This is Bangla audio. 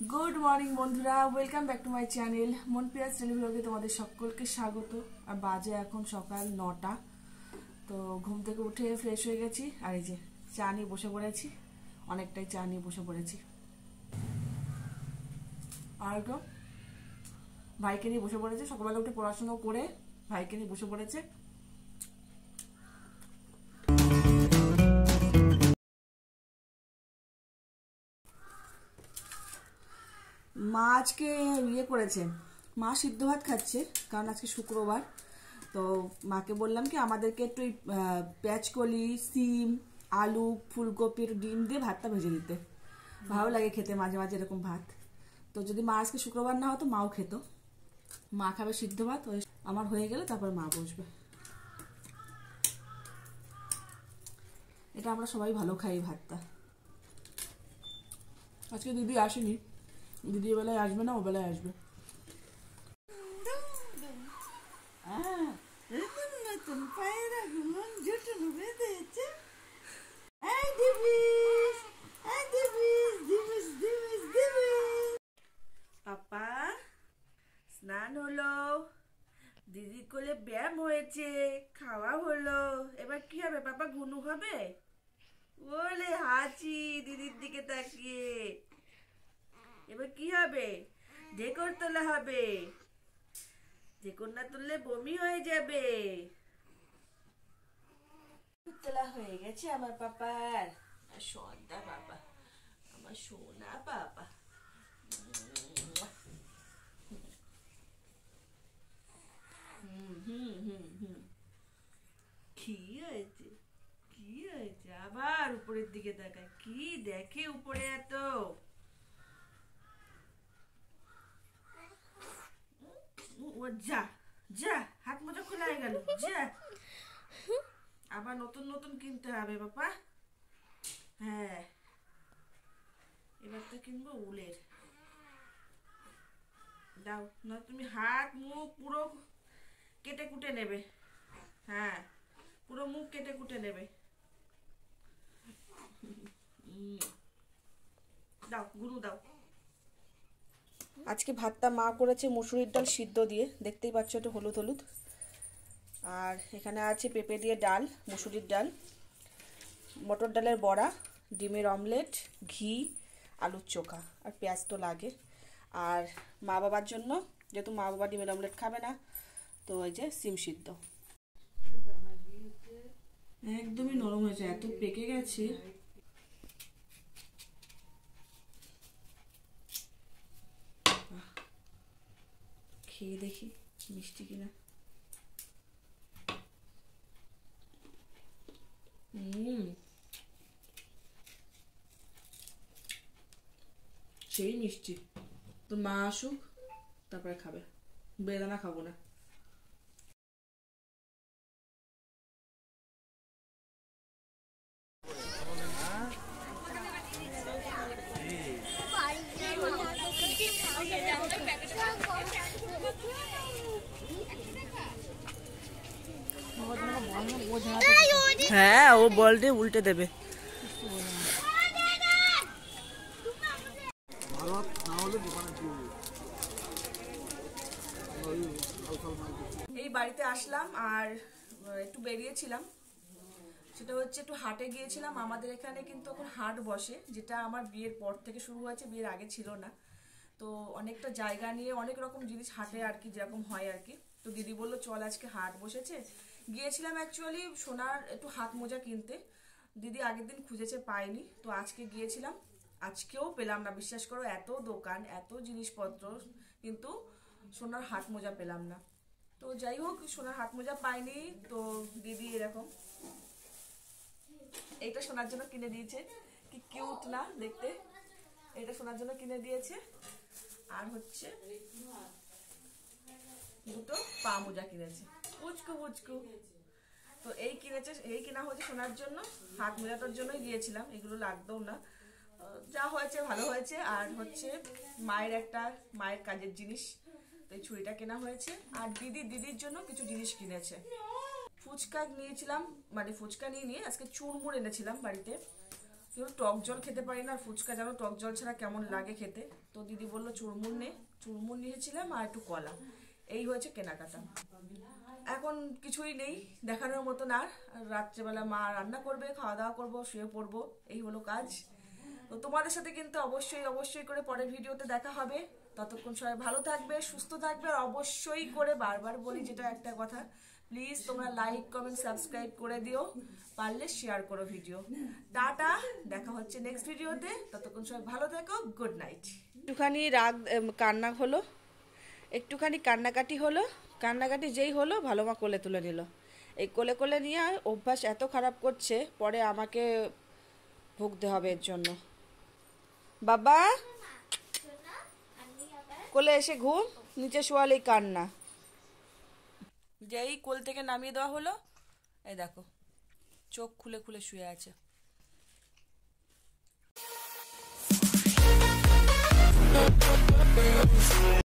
গুড মর্নিং বন্ধুরা, welcome back to my channel Monpriya's daily ব্লগে তোমাদের সকলকে স্বাগত। আর বাজে এখন সকাল 9টা। তো ঘুম থেকে উঠে ফ্রেশ হয়ে গেছি, আর এই যে চা নিয়ে বসে পড়েছি, অনেকটাই চা নিয়ে বসে পড়েছি। আর তো ভাইকে নিয়ে বসে পড়েছে, সকালবেলা উঠে পড়াশোনা করে ভাইকে নিয়ে বসে পড়েছে। মা আজকে ইয়ে করেছে, মা সিদ্ধ ভাত খাচ্ছে কারণ আজকে শুক্রবার। তো মাকে বললাম কি আমাদেরকে একটু পেঁয়াজকলি, সিম, আলু, ফুলকপি, ডিম দিয়ে ভাতটা ভেজে দিতে। ভালো লাগে খেতে মাঝে মাঝে এরকম ভাত। তো যদি মা আজকে শুক্রবার না হতো মাও খেত। মা খাবে সিদ্ধ ভাত, ওই আমার হয়ে গেলে তারপর মা বসবে। এটা আমরা সবাই ভালো খাই ভাতটা। আজকে দিদি আসেনি, দিদি বেলায় আসবে না, ও বেলায় আসবে। নতুন পায়রা গুলো জুটুন বেঁধেছে। পাপা স্নান হলো, দিদির কোলে ব্যায়াম হয়েছে, খাওয়া হলো, এবার কি হবে পাপা? ঘুনু হবে? বলে হাঁচি দিদির দিকে তাকিয়ে। এবার কি হবে? ঢেকর তোলা হবে, ঢেকর না তুললে বমি হয়ে যাবে। তোলা হয়ে গেছে আমার পাপার, সন্ধ্যা বাবা, আমার সোনা বাবা। কি হয়েছে? কি হয়েছে? আবার উপরের দিকে তাকায়, কি দেখে উপরে এত? ও যা যা, হাত মোজা খোলা হয়ে গেল, যা। আবার নতুন নতুন কিনতে হবে বাবা। হ্যাঁ, এবার তো কিনবো উলের। দাও না, তুমি হাত মুখ পুরো কেটে কুটে নেবে। হ্যাঁ, পুরো মুখ কেটে কুটে নেবে। দাও গুরু দাও। আজকে ভাতটা মা করেছে মুসুরির ডাল সিদ্ধ দিয়ে, দেখতেই পাচ্ছ একটু হলুদ হলুদ। আর এখানে আছে পেঁপে দিয়ে ডাল, মুসুরির ডাল, মটর ডালের বড়া, ডিমের অমলেট, ঘি, আলুর চোখা, আর পেঁয়াজ তো লাগে। আর মা বাবার জন্য, যেহেতু মা বাবা ডিমের অমলেট খাবে না, তো ওই যে সিম সিদ্ধ। একদমই নরম হয়েছে, এত পেকে গেছে। খেয়ে দেখি মিষ্টি কিনা। সেই মিষ্টি। তো মা আসুক তারপরে খাবে, বেদানা খাবো না। হ্যাঁ, ও বল দিয়ে উল্টে দেবে। এই বাড়িতে আসলাম আর একটু বেরিয়েছিলাম, সেটা হচ্ছে একটু হাটে গিয়েছিলাম। আমাদের এখানে কিন্তু এখন হাট বসে, যেটা আমার বিয়ের পর থেকে শুরু হয়েছে, বিয়ের আগে ছিল না। তো অনেকটা জায়গা নিয়ে অনেক রকম জিনিস হাটে আর কি, যেরকম হয় আর কি। তো দিদি বললো চল আজকে হাট বসেছে। গিয়েছিলাম অ্যাকচুয়ালি সোনার একটু হাত মোজা কিনতে। দিদি আগের দিন খুঁজেছে পাইনি, তো আজকে গিয়েছিলাম, আজকেও পেলাম না। বিশ্বাস করো, এত দোকান, এত জিনিসপত্র, কিন্তু সোনার হাত মোজা পেলাম না। তো যাই হোক, সোনার হাত মোজা পাইনি। তো দিদি এরকম এইটা সোনার জন্য কিনে দিয়েছে, কি কিউট না দেখতে। এটা সোনার জন্য কিনে দিয়েছে। আর হচ্ছে দুটো পা মোজা কিনেছে, পুচকু পুচকু। তো এই কিনেছে, এই কেনা হচ্ছে সোনার জন্য। হাত মোজাটার জন্যই গিয়েছিলাম, এগুলো লাগতো না। যা হয়েছে ভালো হয়েছে। আর হচ্ছে মায়ের একটা, মায়ের কাজের জিনিস, তো এই ছুরিটা কেনা হয়েছে। আর দিদির জন্য কিছু জিনিস কিনেছে। ফুচকা নিয়েছিলাম, মানে ফুচকা নিয়ে আজকে চুরমুর এনেছিলাম বাড়িতে। টক জল খেতে পারি না, ফুচকা জানো টক জল ছাড়া কেমন লাগে খেতে। তো দিদি বললো চুরমুর নিয়েছিলাম আর একটু কলা, এই হয়েছে কেনাকাটা। এখন কিছুই নেই দেখানোর মতো না, রাত্রেবেলা মা রান্না করবে, খাওয়া দাওয়া করবো, শুয়ে পড়বো, এই হলো কাজ। তো তোমাদের সাথে কিন্তু অবশ্যই করে পরের ভিডিওতে দেখা হবে। ততক্ষণ সবাই ভালো থাকবে, সুস্থ থাকবে, আর অবশ্যই করে বারবার বলি যেটা একটা কথা, প্লিজ তোমরা লাইক কমেন্ট সাবস্ক্রাইব করে দিও, পারলে শেয়ার করো ভিডিও। টাটা, দেখা হচ্ছে নেক্সট ভিডিওতে, ততক্ষণ সবাই ভালো থেকো, গুড নাইট। একটুখানি একটুখানি কান্নাকাটি হলো, কান্নাকাটি যেই হলো ভালো মা কোলে তুলে নিল। এই কোলে নিয়ে অভ্যাস এত খারাপ করছে, পরে আমাকে ভুগতে হবে এর জন্য। বাবা কোলে এসে ঘুম, নিচে শোয়ালেই কান্না। যেই কোল থেকে নামিয়ে দেওয়া হলো, এই দেখো চোখ খুলে খুলে শুয়ে আছে।